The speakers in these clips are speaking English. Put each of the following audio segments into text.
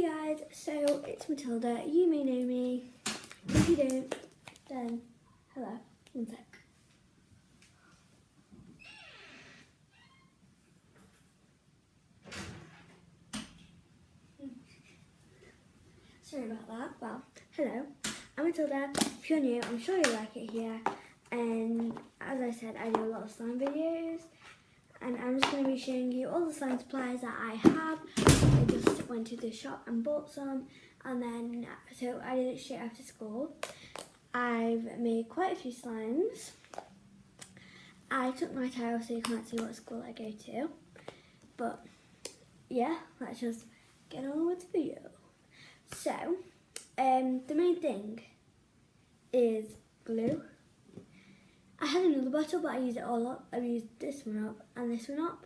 guys, so it's Matilda. You may know me. If you don't, then hello. One sec. Sorry about that. Well, hello. I'm Matilda. If you're new, I'm sure you like it here. And as I said, I do a lot of slime videos. And I'm just going to be showing you all the slime supplies that I have. I just went to the shop and bought some. And then, so I did it straight after school. I've made quite a few slimes. I took my tie off so you can't see what school I go to. But, yeah, let's just get on with the video. So, the main thing is glue. I had another bottle, but I used it all up. I used this one up and this one up.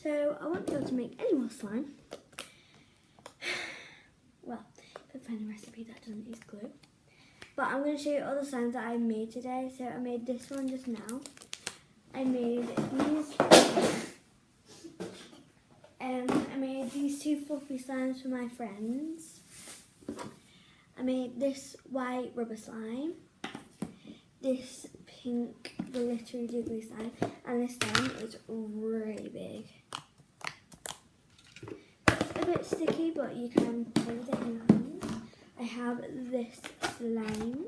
So I won't be able to make any more slime. Well, if I find a recipe that doesn't use glue. But I'm going to show you all the slimes that I made today. So I made this one just now. I made these two fluffy slimes for my friends. I made this white rubber slime. This pink glittery jiggly slime, and this slime is really big. It's a bit sticky, but you can hold it in your hands. I have this slime,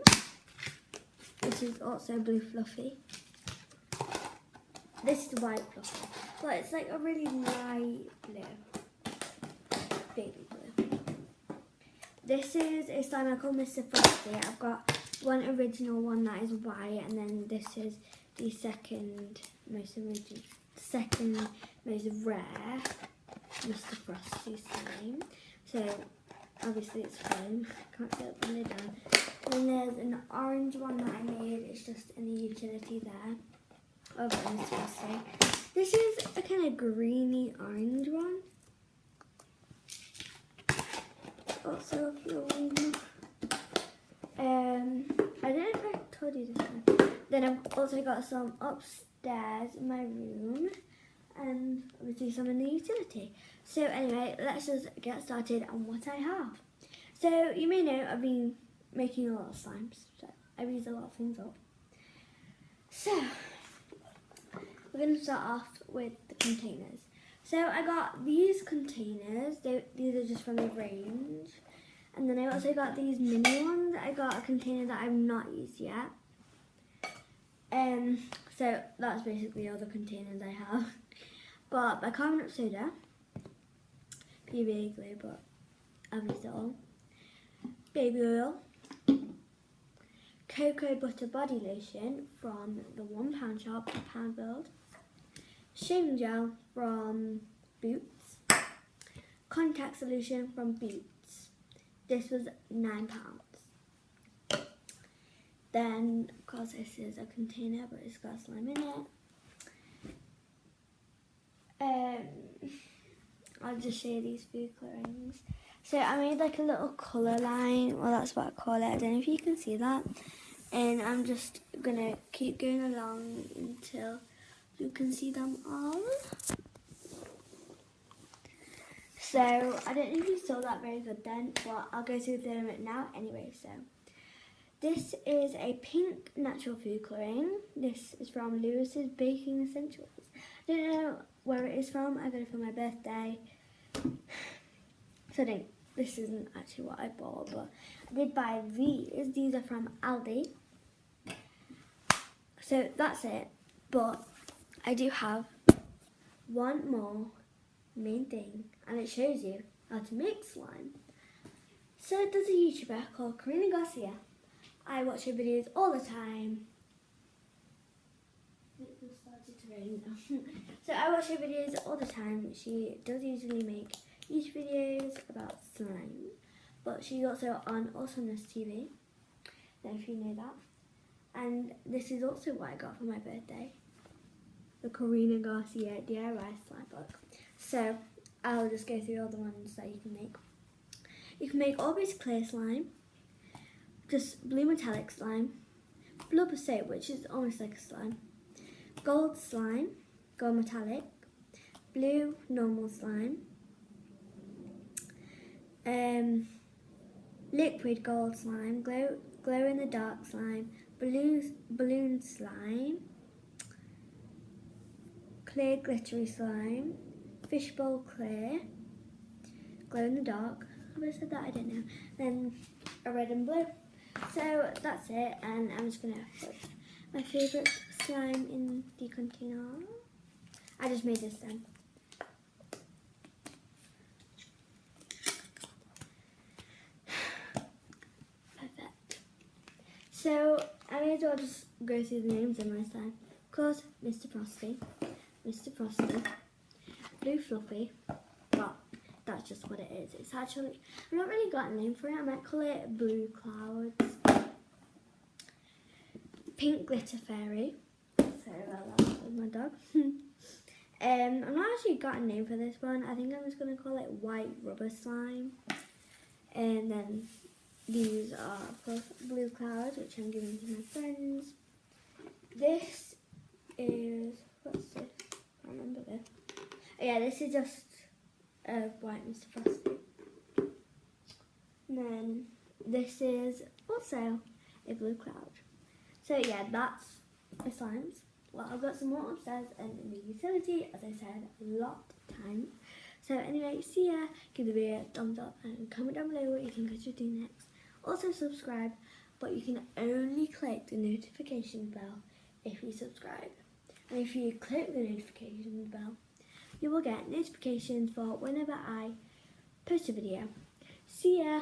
which is also blue fluffy. This is the white fluffy, but it's like a really light blue, baby blue. This is a slime I call Mr. Frosty. I've got one original one that is white, and then this is the second most rare Mr. Frosty slime. So obviously it's foam, can't get the lid down. And then there's an orange one that I made, it's just in the utility there of Mr. Frosty. This is a kind of greeny orange one. Also a foam. I don't know if I told you this one. Then I've also got some upstairs in my room, and obviously some in the utility. So anyway, let's just get started on what I have. So you may know I've been making a lot of slimes, so I've used a lot of things up. So we're going to start off with the containers. So I got these containers, these are just from the range. And then I also got these mini ones. I got a container that I've not used yet. So that's basically all the containers I have. Got bicarbonate soda, PVA glue, but I've used it all. Baby oil, cocoa butter body lotion from the £1 shop at Poundbuild, shaving gel from Boots, contact solution from Boots. This was £9. Then, of course, this is a container, but it's got slime in it. I'll just show you these food colorings. So I made like a little colour line, well that's what I call it, I don't know if you can see that. And I'm just gonna keep going along until you can see them all. So, I don't know if you saw that very good then, but I'll go through them now anyway. So, this is a pink natural food colouring. This is from Lewis's Baking Essentials. I don't know where it is from. I got it for my birthday. So, this isn't actually what I bought, but I did buy these. These are from Aldi. So, that's it. But I do have one more main thing, and it shows you how to make slime. So there's a YouTuber called Karina Garcia. I watch her videos all the time. It just started to rain now. So I watch her videos all the time. She does usually make YouTube videos about slime, but she's also on Awesomeness TV. I don't know if you know that. And this is also what I got for my birthday. The Karina Garcia DIY slime book. So I'll just go through all the ones that you can make. You can make all-base clear slime, just blue metallic slime, blubber soap, which is almost like a slime, gold slime, gold metallic, blue normal slime, liquid gold slime, glow in the dark slime, balloon slime, clear glittery slime, fishbowl clear, glow in the dark. Have I said that? I don't know. Then a red and blue. So that's it, and I'm just gonna put my favourite slime in the container. I just made this then. Perfect. So I may as well just go through the names on my slime. Of course, Mr. Frosty, Blue Fluffy. Well, that's just what it is. It's actually, I've not really got a name for it. I might call it Blue Clouds. Pink Glitter Fairy. Sorry about that, that was my dog. I've not actually got a name for this one. I think I'm just going to call it White Rubber Slime. And then these are, of course, Blue Clouds, which I'm giving to my friends. This is, what's this? I can't remember this. Oh, yeah, this is just White Mr. Frosty. And then this is also a Blue Cloud. So yeah, that's my slimes. Well, I've got some more upstairs and in the utility, as I said, a lot of times. So anyway, see ya. Give the video a thumbs up and comment down below what you think I should do next. Also subscribe, but you can only click the notification bell if you subscribe. And if you click the notification bell, you will get notifications for whenever I post a video. See ya!